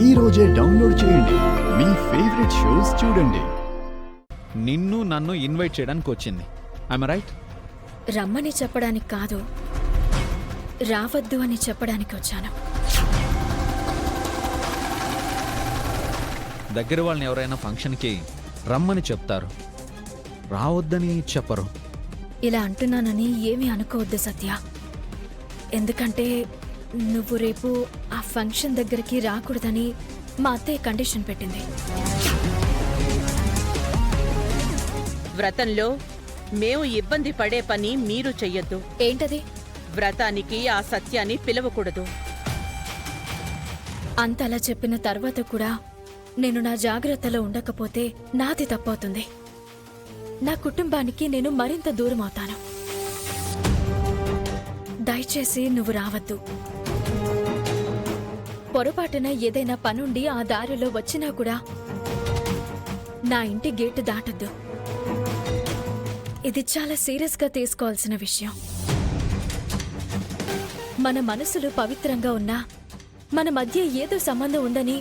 ఈ రోజే డౌన్లోడ్ చేయండి. మీ ఫేవరెట్ షోస్ చూడండి. నిన్ను నన్ను ఇన్వైట్ చేయడానికి వచ్చింది. I'm right? రమ్మని చెప్పడానికి కాదు, రావద్దు అని చెప్పడానికి వచ్చాను. దగ్గర వాళ్ళని ఎవరైనా ఫంక్షన్కి రమ్మని చెప్తారు, రావద్దని చెప్పరు. ఇలా అంటున్నానని ఏమీ అనుకోవద్దు సత్య. ఎందుకంటే నువ్వు రేపు ఆ ఫంక్షన్ దగ్గరికి రాకూడదని మా అత్తయ్య కండిషన్ పెట్టింది. వ్రతంలో మేము ఇబ్బంది పడే పని మీరు చెయ్యొద్దు. ఏంటది? వ్రతానికి ఆ సత్యాన్ని పిలవకూడదు. అంతలా చెప్పిన తర్వాత కూడా నేను నా జాగ్రత్తలో ఉండకపోతే నాది తప్పవుతుంది. నా కుటుంబానికి నేను మరింత దూరం అవుతాను. దయచేసి నువ్వు రావద్దు. పొరపాటున ఏదైనా పనుండి ఆ దారిలో వచ్చినా కూడా నా ఇంటి గేటు దాటద్దు. ఇది చాలా సీరియస్గా తీసుకోవాల్సిన విషయం. మన మనసులు పవిత్రంగా ఉన్నా మన మధ్య ఏదో సంబంధం ఉందని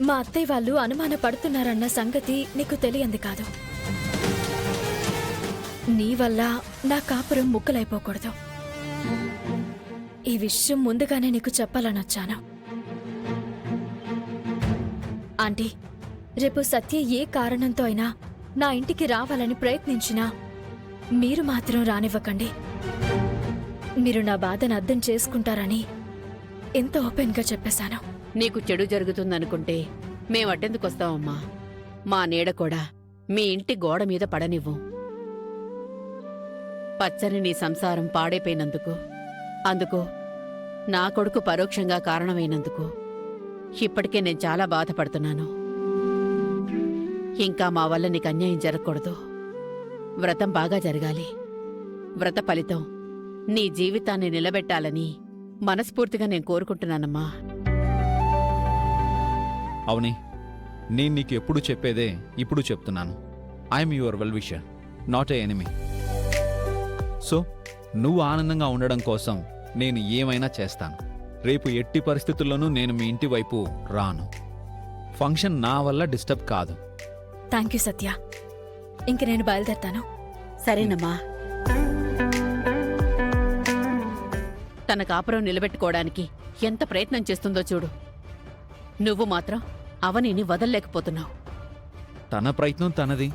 మా అత్తయ్య వాళ్ళు అనుమానపడుతున్నారన్న సంగతి నీకు తెలియంది కాదు. నీ వల్ల నా కాపురం ముక్కలైపోకూడదు. ఈ విషయం ముందుగానే నీకు చెప్పాలనొచ్చాను. ఆంటీ, రేపు సత్య ఏ కారణంతో అయినా నా ఇంటికి రావాలని ప్రయత్నించినా మీరు మాత్రం రానివ్వకండి. మీరు నా బాధను అర్థం చేసుకుంటారని ఎంత ఓపెన్గా చెప్పేశాను. నీకు చెడు జరుగుతుందనుకుంటే మేమట్టెందుకొస్తామమ్మా? మా నీడ కూడా మీ ఇంటి గోడ మీద పడనివ్వు. పచ్చని నీ సంసారం పాడైపోయినందుకు, అందుకు నా కొడుకు పరోక్షంగా కారణమైనందుకు ఇప్పటికే నేను చాలా బాధపడుతున్నాను. ఇంకా మా వల్ల నీకు అన్యాయం జరగకూడదు. వ్రతం బాగా జరగాలి. వ్రత ఫలితం నీ జీవితాన్ని నిలబెట్టాలని మనస్ఫూర్తిగా నేను కోరుకుంటున్నానమ్మా. అవుని, నేను నీకు ఎప్పుడు చెప్పేదే ఇప్పుడు చెప్తున్నాను. I'm your well wisher, not a enemy. So నువ్వు ఆనందంగా ఉండడం కోసం నేను ఏమైనా చేస్తాను. రేపు ఎట్టి పరిస్థితుల్లోనూ నేను మీ ఇంటి వైపు రాను. ఫంక్షన్ నా వల్ల డిస్టర్బ్ కాదు. థ్యాంక్ యూ సత్య. ఇంక నేను బయలుదేరతాను. సరేనమ్మా. తన కాపురం నిలబెట్టుకోవడానికి ఎంత ప్రయత్నం చేస్తుందో చూడు. నువ్వు మాత్రం అవనిని వదల్లేకపోతున్నావు. తన ప్రయత్నం తనది,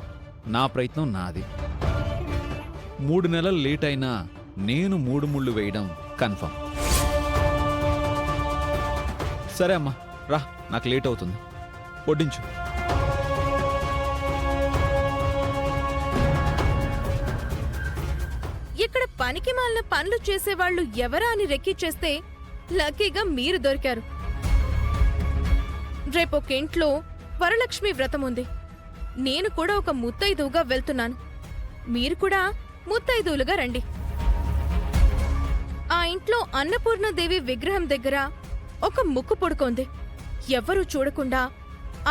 నా ప్రయత్నం నాది. 3 నెలలు లేట్ అయినా నేను 3 ముళ్ళు వేయడం కన్ఫర్మ్. సరే అమ్మా, రా, నాకు లేట్ అవుతుంది. వడ్డించు. ఇక్కడ పనికి మాలిన పనులు చేసేవాళ్లు ఎవరా అని రెక్కిచ్చేస్తే లక్కీగా మీరు దొరికారు. రేపొక ఇంట్లో వరలక్ష్మి వ్రతం ఉంది. నేను కూడా ఒక ముత్తైదువుగా వెళ్తున్నాను. మీరు కూడా ముత్తైదువులుగా రండి. ఆ ఇంట్లో అన్నపూర్ణదేవి విగ్రహం దగ్గర ఒక ముక్కు పుడక ఉంది. ఎవ్వరూ చూడకుండా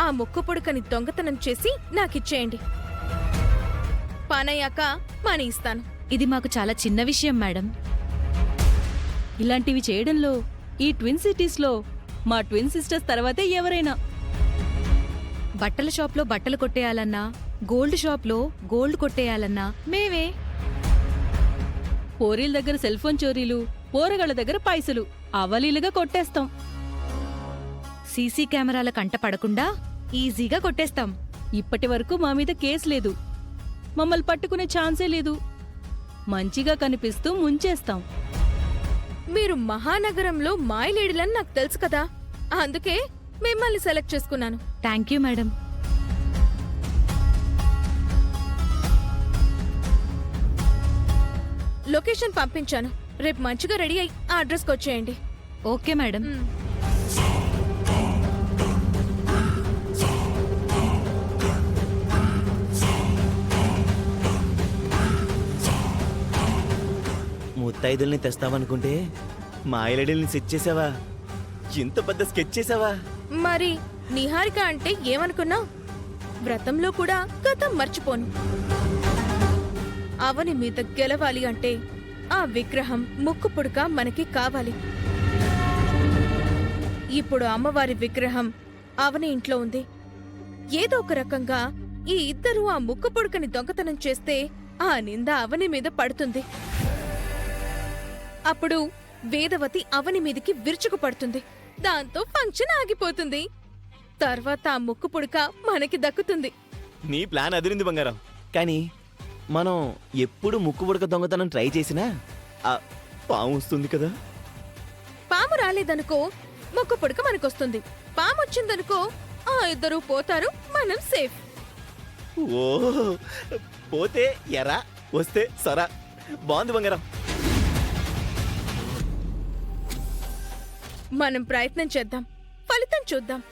ఆ ముక్కు పుడకని దొంగతనం చేసి నాకిచ్చేయండి. పనయ్యాక మనీ ఇస్తాను. ఇది మాకు చాలా చిన్న విషయం మేడం. ఇలాంటివి చేయడంలో ఈ ట్విన్ సిటీస్లో మా ట్విన్ సిస్టర్స్ తర్వాతే ఎవరైనా. బట్టల షాప్లో బట్టలు కొట్టేయాలన్నా, గోల్డ్ షాప్లో గోల్డ్ కొట్టేయాలన్నా మేమే. పోరీల దగ్గర సెల్ ఫోన్ చోరీలు, పోరగాళ్ళ దగ్గర పైసలు అవలీలుగా కొట్టేస్తాం. సీసీ కెమెరాల కంట పడకుండా ఈజీగా కొట్టేస్తాం. ఇప్పటి వరకు మా మీద కేసు లేదు, మమ్మల్ని పట్టుకునే ఛాన్సే లేదు. మంచిగా కనిపిస్తూ ముంచేస్తాం. మీరు మహానగరంలో మాయలేడిలని నాకు తెలుసు కదా, అందుకే మిమ్మల్ని సెలెక్ట్ చేసుకున్నాను. Thank you madam. లొకేషన్ పంపించాను. రేపు మంచిగా రెడీ అయ్యి ఆ అడ్రస్కి వచ్చేయండి. Okay madam. ముత్తైదుల్ని తెస్తావనుకుంటే మాయలడిల్ని సెట్ చేసావా? ఇంత పెద్ద స్కెచ్ చేసావా? మరి నిహారిక అంటే ఏమనుకున్నావు? వ్రతంలో కూడా గతం మర్చిపోను. అవని మీద గెలవాలి అంటే ఆ విగ్రహం ముక్కు పుడక మనకి కావాలి. ఇప్పుడు అమ్మవారి విగ్రహం అవని ఇంట్లో ఉంది. ఏదో ఒక రకంగా ఈ ఇద్దరూ ఆ ముక్కు పుడకని దొంగతనం చేస్తే ఆ నింద అవని మీద పడుతుంది. అప్పుడు వేదవతి అవని మీదికి విరుచుకు పడుతుంది. దాంతో ఫంక్షన్ ఆగిపోతుంది. తర్వాత ఆ ముక్కు పుడక మనకి దక్కుతుంది. నీ ప్లాన్ అదిరింది బంగారం. కానీ మనం ఎప్పుడు ముక్కు పుడక దొంగతనం ట్రై చేసినా ఆ పాము వస్తుంది కదా. పాము రాలేదనుకో ముక్కు పుడక మనకొస్తుంది. పాము వచ్చిందనుకో ఆ ఇద్దరూ పోతారు, మనం సేఫ్. ఓ పోతే ఎరా, వస్తే సరా. బాగుంది బంగారం. మనం ప్రయత్నం చేద్దాం, ఫలితం చూద్దాం.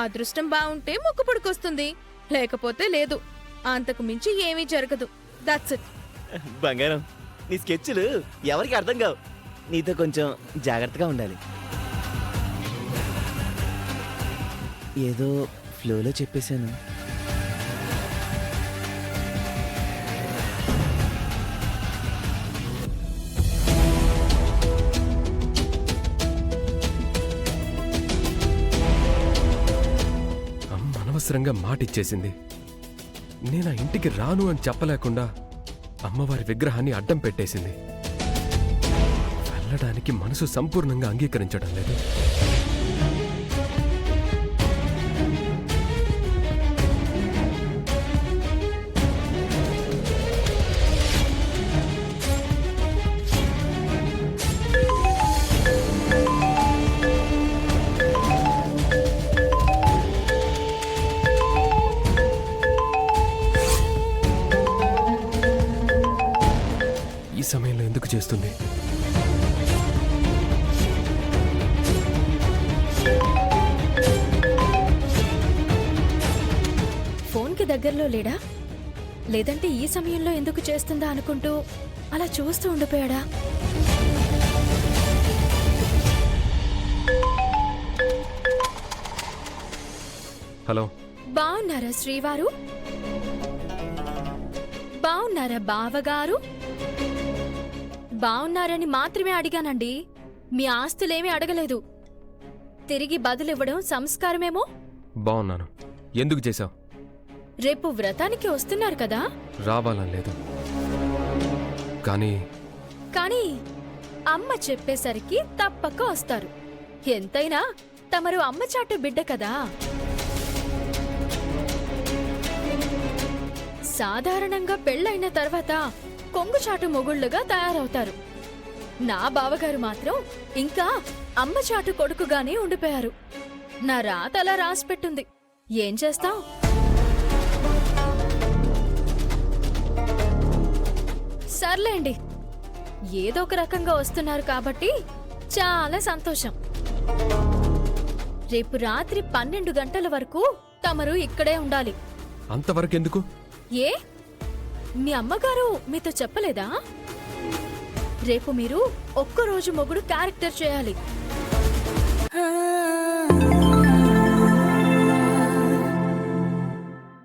అదృష్టం బావుంటే ముక్కు పుడకొస్తుంది, లేకపోతే లేదు. అంతకు మించి ఏమీ జరగదు. That's it. బంగారం, నీ స్కెచ్లు ఎవరికి అర్థం కావు. నీతో కొంచెం జాగ్రత్తగా ఉండాలి. ఏదో ఫ్లోలో చెప్పేశాను. అమ్మ అనవసరంగా మాటిచ్చేసింది. నేను ఆ ఇంటికి రాను అని చెప్పలేకుండా అమ్మవారి విగ్రహాన్ని అడ్డం పెట్టేసింది. వెళ్ళడానికి మనసు సంపూర్ణంగా అంగీకరించడం లేదు. ఈ సమయంలో ఎందుకు చేస్తుంది? ఫోన్కి దగ్గరలో లేడా? లేదంటే ఈ సమయంలో ఎందుకు చేస్తుందా అనుకుంటూ అలా చూస్తూ ఉండిపోయాడా? హలో, బావున్నారా శ్రీవారు? బావున్నారా బావగారు? బావున్నారని మాత్రమే అడిగానండి. మీ ఆస్తులేమీ అడగలేదు. తిరిగి బదులివ్వడం సంస్కారమేమో. బాగున్నాను. ఎందుకు చేశావు? రేపు వ్రతానికి వస్తున్నారు కదా? రావాలని లేదు, కానీ కానీ అమ్మ చెప్పేసరికి తప్పక వస్తారు. ఎంతైనా తమరు అమ్మ చాటు బిడ్డ కదా. సాధారణంగా పెళ్ళైన తర్వాత కొంగుచాటు మొగుళ్ళుగా తయారవుతారు. నా బావగారు మాత్రం ఇంకా అమ్మచాటు కొడుకుగానే ఉండిపోయారు. నా రాత అలా రాసిపెట్టుంది. ఏం చేస్తావ్? సర్లేండి, ఏదో ఒక రకంగా వస్తున్నారు కాబట్టి చాలా సంతోషం. రేపు రాత్రి 12 గంటల వరకు తమరు ఇక్కడే ఉండాలి. అంతవరకెందుకు? ఏ, మీ అమ్మగారు మీతో చెప్పలేదా? రేపు మీరు ఒక్కరోజు మొగుడు క్యారెక్టర్ చేయాలి.